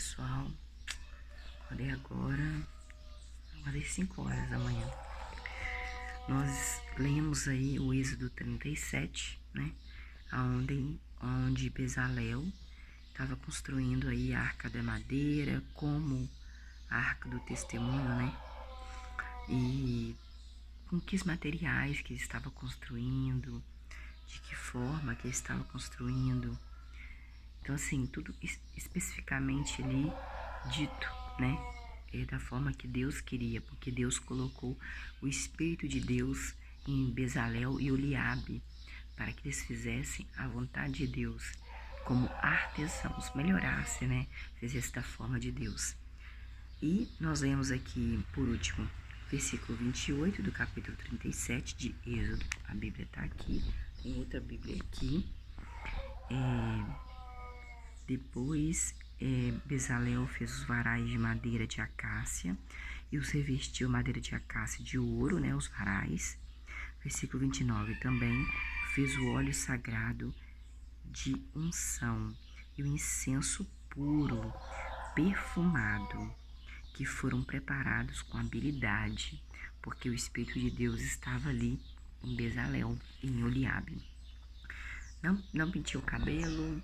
pessoal, acordei agora, acordei 5 horas da manhã. Nós lemos aí o Êxodo 37, né? Onde Bezalel estava construindo aí a Arca da Madeira, como a Arca do Testemunho, né? E com que materiais que ele estava construindo, de que forma que ele estava construindo. Então, assim, tudo especificamente ali dito, né? Da forma que Deus queria, porque Deus colocou o Espírito de Deus em Bezalel e Oliabe, para que eles fizessem a vontade de Deus, como artesãos, melhorasse, né? Fizesse da forma de Deus. E nós lemos aqui, por último, versículo 28 do capítulo 37 de Êxodo. A Bíblia está aqui, tem outra Bíblia aqui. Depois, Bezalel fez os varais de madeira de acácia e os revestiu madeira de acácia de ouro, né, os varais. Versículo 29, também fez o óleo sagrado de unção e o incenso puro, perfumado, que foram preparados com habilidade, porque o Espírito de Deus estava ali em Bezalel e em Oliabe. Não pintei o cabelo,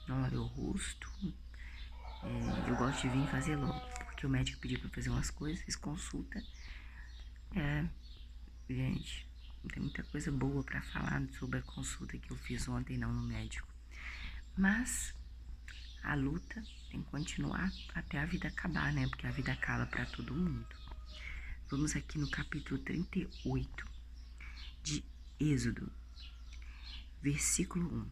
não olhei o rosto. Eu gosto de vir fazer logo, porque o médico pediu para fazer umas coisas, fiz consulta. Gente, não tem muita coisa boa para falar sobre a consulta que eu fiz ontem não no médico. Mas a luta tem que continuar até a vida acabar, né? Porque a vida acaba para todo mundo. Vamos aqui no capítulo 38 de Êxodo, versículo 1.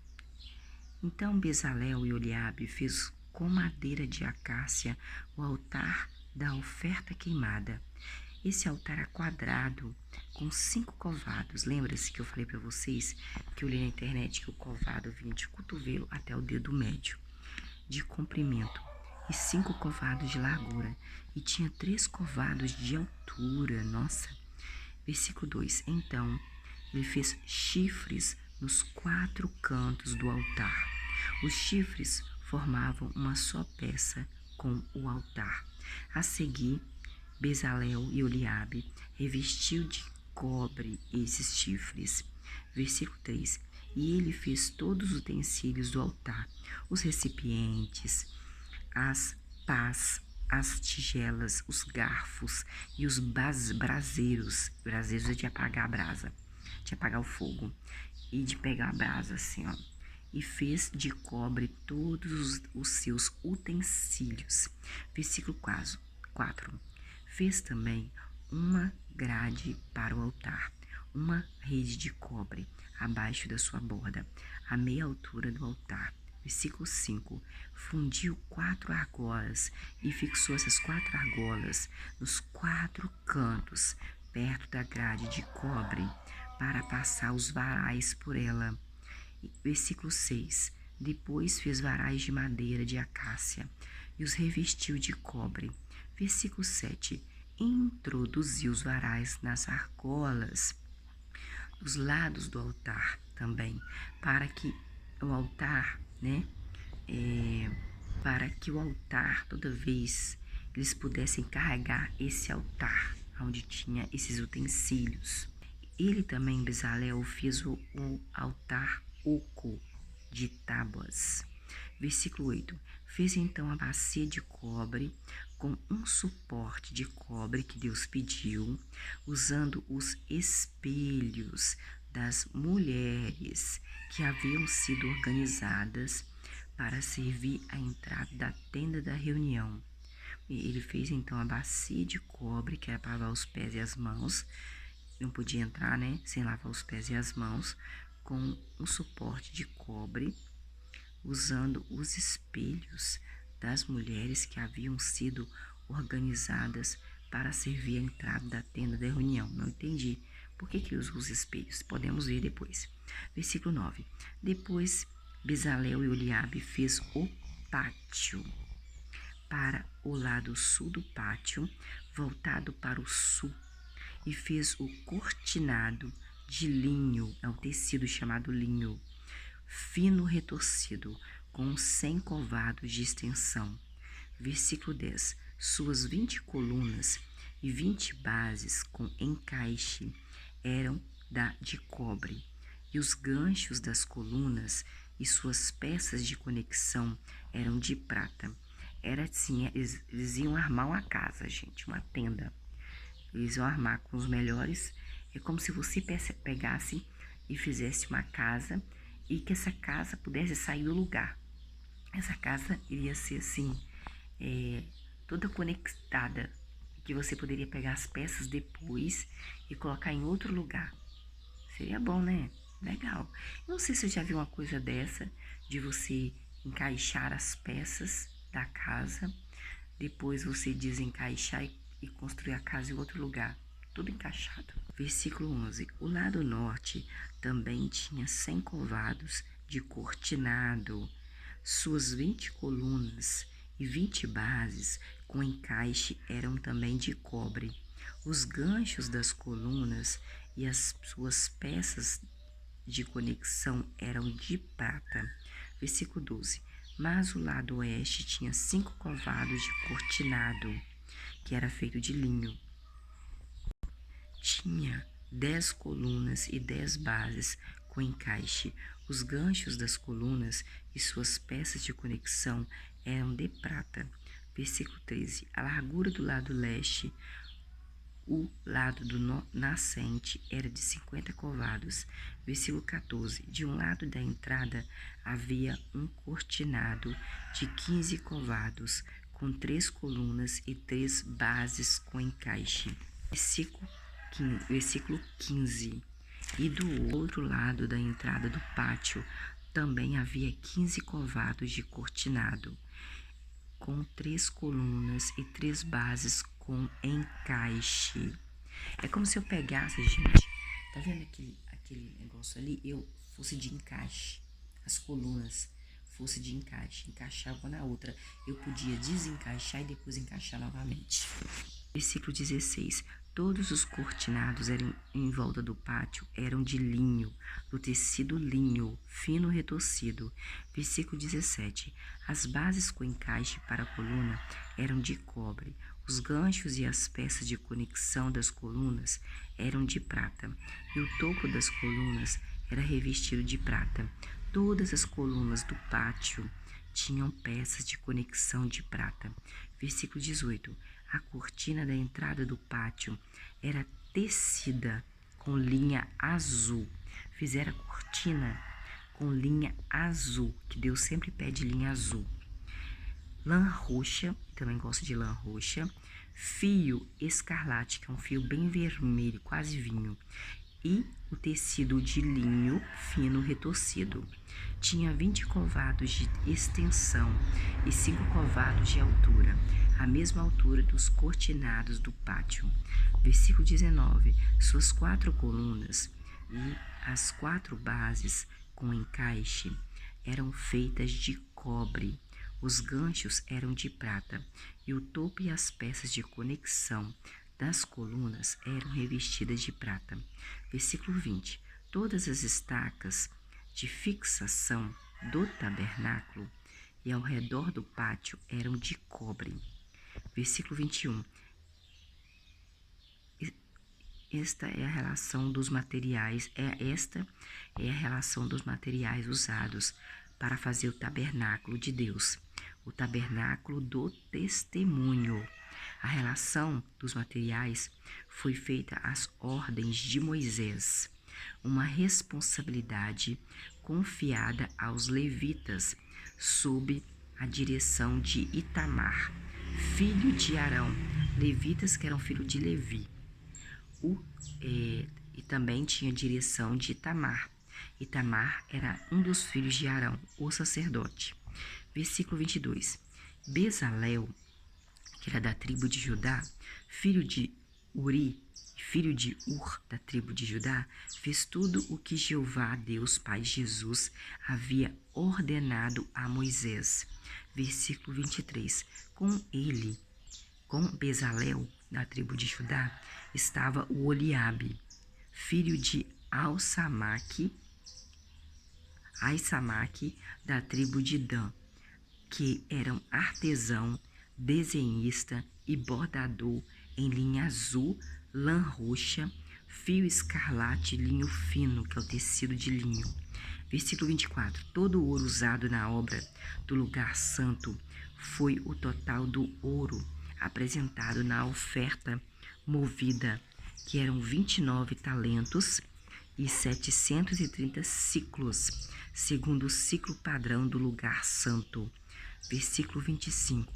Então Bezalel e Oliabe fez com madeira de acácia o altar da oferta queimada. Esse altar é quadrado, com 5 covados. Lembra-se que eu falei para vocês que eu li na internet que o covado vinha de cotovelo até o dedo médio, de comprimento, e 5 covados de largura, e tinha 3 covados de altura. Nossa! Versículo 2. Então ele fez chifres nos 4 cantos do altar. Os chifres formavam uma só peça com o altar. A seguir, Bezalel e Oliabe revestiu de cobre esses chifres. Versículo 3. E ele fez todos os utensílios do altar, os recipientes, as pás, as tigelas, os garfos e os braseiros. Braseiros é de apagar a brasa, de apagar o fogo e de pegar a brasa assim, ó. E fez de cobre todos os seus utensílios. Versículo 4. Fez também uma grade para o altar, uma rede de cobre abaixo da sua borda, à meia altura do altar. Versículo 5. Fundiu 4 argolas e fixou essas 4 argolas nos 4 cantos, perto da grade de cobre, para passar os varais por ela. Versículo 6. Depois fez varais de madeira de acácia e os revestiu de cobre. Versículo 7. Introduziu os varais nas argolas dos lados do altar também, para que o altar, né, para que o altar, toda vez eles pudessem carregar esse altar, onde tinha esses utensílios. Ele também, Bezalel, fez o altar oco de tábuas. Versículo 8. Fez então a bacia de cobre com um suporte de cobre que Deus pediu, usando os espelhos das mulheres que haviam sido organizadas para servir a entrada da tenda da reunião. Ele fez então a bacia de cobre, que era para lavar os pés e as mãos. Não podia entrar, né, sem lavar os pés e as mãos, com um suporte de cobre, usando os espelhos das mulheres que haviam sido organizadas para servir a entrada da tenda da reunião. Não entendi. Por que ele usou os espelhos? Podemos ver depois. Versículo 9. Depois, Bezalel e Oliabe fez o pátio. Para o lado sul do pátio, voltado para o sul, e fez o cortinado de linho, é um tecido chamado linho, fino retorcido, com 100 covados de extensão. Versículo 10. Suas 20 colunas e 20 bases com encaixe eram de cobre, e os ganchos das colunas e suas peças de conexão eram de prata. Era assim, eles iam armar uma casa, gente, uma tenda. Eles iam armar com os melhores. É como se você pegasse e fizesse uma casa e que essa casa pudesse sair do lugar. Essa casa iria ser assim, toda conectada, que você poderia pegar as peças depois e colocar em outro lugar. Seria bom, né? Legal. Não sei se eu já vi uma coisa dessa, de você encaixar as peças da casa, depois você desencaixar e construir a casa em outro lugar. Tudo encaixado. Versículo 11. O lado norte também tinha 100 covados de cortinado. Suas 20 colunas e 20 bases com encaixe eram também de cobre. Os ganchos das colunas e as suas peças de conexão eram de prata. Versículo 12. Mas o lado oeste tinha 5 covados de cortinado, que era feito de linho. Tinha 10 colunas e 10 bases com encaixe. Os ganchos das colunas e suas peças de conexão eram de prata. Versículo 13. A largura do lado leste, o lado do nascente, era de 50 covados. Versículo 14. De um lado da entrada havia um cortinado de 15 covados, com 3 colunas e 3 bases com encaixe. Versículo 15. E do outro lado da entrada do pátio também havia 15 covados de cortinado, com 3 colunas e 3 bases com encaixe. É como se eu pegasse, gente, tá vendo aquele negócio ali? Eu fosse de encaixe, as colunas fosse de encaixe, encaixava na outra. Eu podia desencaixar e depois encaixar novamente. Versículo 16. Todos os cortinados em volta do pátio eram de linho, do tecido linho, fino retorcido. Versículo 17. As bases com encaixe para a coluna eram de cobre. Os ganchos e as peças de conexão das colunas eram de prata, e o topo das colunas era revestido de prata. Todas as colunas do pátio tinham peças de conexão de prata. Versículo 18. A cortina da entrada do pátio era tecida com linha azul. Fizeram a cortina com linha azul, que Deus sempre pede linha azul. Lã roxa, também gosto de lã roxa. Fio escarlate, que é um fio bem vermelho, quase vinho. E o tecido de linho fino retorcido. Tinha 20 covados de extensão e 5 covados de altura, a mesma altura dos cortinados do pátio. Versículo 19. Suas 4 colunas e as 4 bases com encaixe eram feitas de cobre. Os ganchos eram de prata, e o topo e as peças de conexão das colunas eram revestidas de prata. Versículo 20. Todas as estacas de fixação do tabernáculo e ao redor do pátio eram de cobre. Versículo 21. Esta é a relação dos materiais usados para fazer o tabernáculo de Deus, o tabernáculo do testemunho. A relação dos materiais foi feita às ordens de Moisés, uma responsabilidade confiada aos levitas sob a direção de Itamar, filho de Arão. Levitas que eram filho de Levi. E também tinha direção de Itamar. Itamar era um dos filhos de Arão, o sacerdote. Versículo 22. Bezalel, que era da tribo de Judá, filho de Uri, filho de Ur, da tribo de Judá, fez tudo o que Jeová, Deus Pai Jesus, havia ordenado a Moisés. Versículo 23. Com Bezalel, da tribo de Judá, estava o Oliabe, filho de Aissamaque, da tribo de Dan, que era um artesão desenhista e bordador em linha azul, lã roxa, fio escarlate e linho fino, que é o tecido de linho. Versículo 24. Todo o ouro usado na obra do lugar santo foi o total do ouro apresentado na oferta movida, que eram 29 talentos e 730 ciclos, segundo o ciclo padrão do lugar santo. Versículo 25.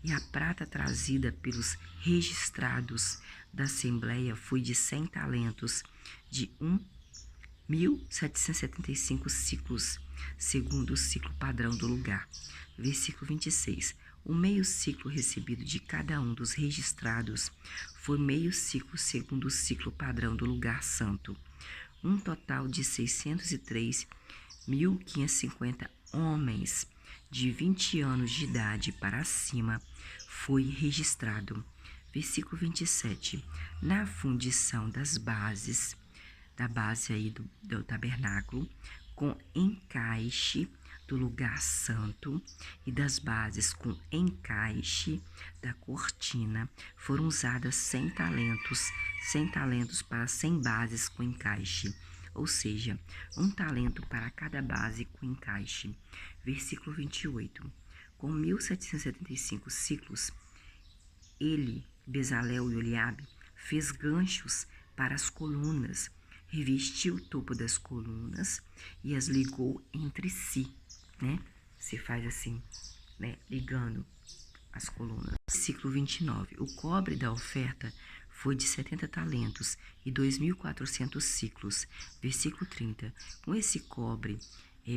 E a prata trazida pelos registrados da Assembleia foi de 100 talentos, de 1.775 ciclos, segundo o ciclo padrão do lugar. Versículo 26. O meio ciclo recebido de cada um dos registrados foi meio ciclo segundo o ciclo padrão do lugar santo. Um total de 603.550 homens de 20 anos de idade para cima foi registrado. Versículo 27. Na fundição das bases, da base aí do tabernáculo, com encaixe do lugar santo e das bases com encaixe da cortina, foram usadas 100 talentos para 100 bases com encaixe, ou seja, 1 talento para cada base com encaixe. Versículo 28. Com 1.775 ciclos, ele, Bezalel e Oliabe, fez ganchos para as colunas, revestiu o topo das colunas e as ligou entre si, né? Se faz assim, né? Ligando as colunas. Versículo 29. O cobre da oferta foi de 70 talentos e 2.400 ciclos. Versículo 30. Com esse cobre,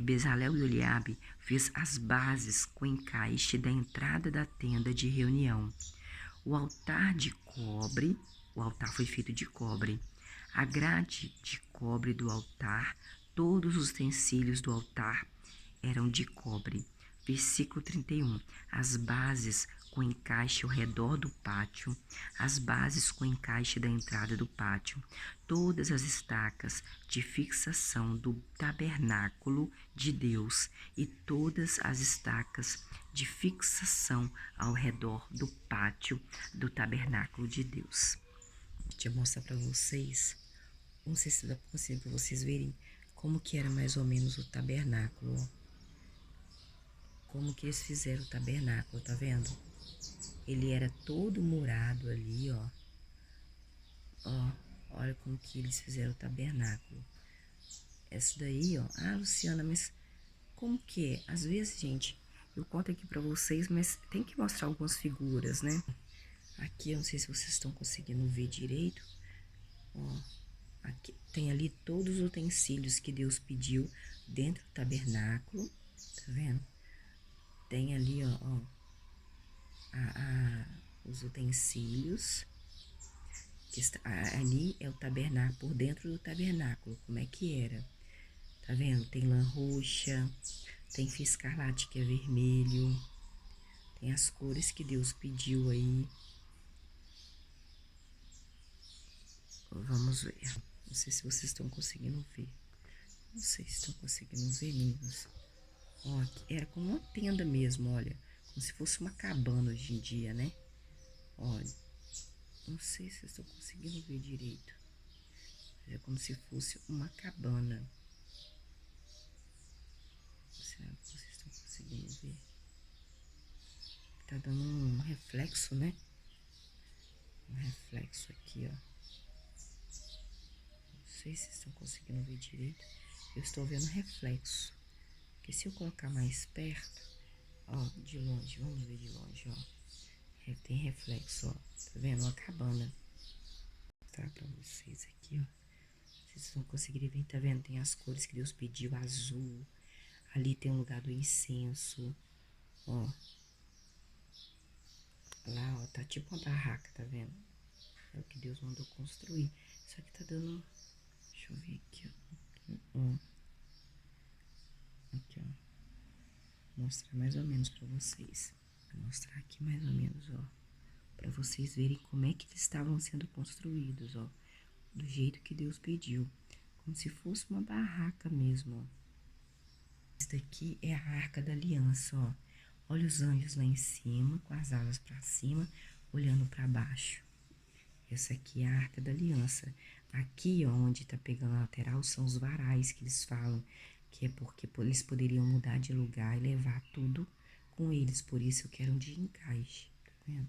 Bezalel e Oliabe fez as bases com encaixe da entrada da tenda de reunião. O altar foi feito de cobre. A grade de cobre do altar, todos os utensílios do altar eram de cobre. Versículo 31. As bases com encaixe ao redor do pátio, as bases com encaixe da entrada do pátio, todas as estacas de fixação do tabernáculo de Deus e todas as estacas de fixação ao redor do pátio do tabernáculo de Deus. Deixa eu mostrar para vocês, não sei se dá possível para vocês verem como que era mais ou menos o tabernáculo, ó. Como que eles fizeram o tabernáculo, tá vendo? Ele era todo murado ali, ó. Ó, olha como que eles fizeram o tabernáculo. Essa daí, ó. Ah, Luciana, mas como que é? Às vezes, gente, eu conto aqui pra vocês, mas tem que mostrar algumas figuras, né? Aqui, eu não sei se vocês estão conseguindo ver direito. Ó, aqui tem ali todos os utensílios que Deus pediu dentro do tabernáculo, tá vendo? Tem ali, ó, os utensílios. Que está, ali é o tabernáculo, por dentro do tabernáculo, como é que era? Tá vendo? Tem lã roxa, tem fio escarlate que é vermelho, tem as cores que Deus pediu aí. Vamos ver. Não sei se vocês estão conseguindo ver. Não sei se estão conseguindo ver, meninas. Ó, era como uma tenda mesmo, olha. Como se fosse uma cabana hoje em dia, né? Olha. Não sei se vocês estão conseguindo ver direito. É como se fosse uma cabana. Será que vocês estão conseguindo ver? Tá dando um reflexo, né? Um reflexo aqui, ó. Não sei se vocês estão conseguindo ver direito. Eu estou vendo reflexo. Porque se eu colocar mais perto, ó, de longe, vamos ver de longe, ó. Tem reflexo, ó. Tá vendo? Uma cabana. Vou mostrar pra vocês aqui, ó. Vocês vão conseguir ver, tá vendo? Tem as cores que Deus pediu, azul. Ali tem um lugar do incenso, ó. Lá, ó, tá tipo uma barraca, tá vendo? É o que Deus mandou construir. Só que tá dando... Deixa eu ver aqui, ó. Aqui, ó. Vou mostrar mais ou menos pra vocês. Vou mostrar aqui mais ou menos, ó. Pra vocês verem como é que eles estavam sendo construídos, ó. Do jeito que Deus pediu. Como se fosse uma barraca mesmo, ó. Esse daqui é a Arca da Aliança, ó. Olha os anjos lá em cima, com as asas para cima, olhando para baixo. Essa aqui é a Arca da Aliança. Aqui, ó, onde tá pegando a lateral, são os varais que eles falam, que é porque eles poderiam mudar de lugar e levar tudo com eles. Por isso eu quero um de encaixe, tá vendo?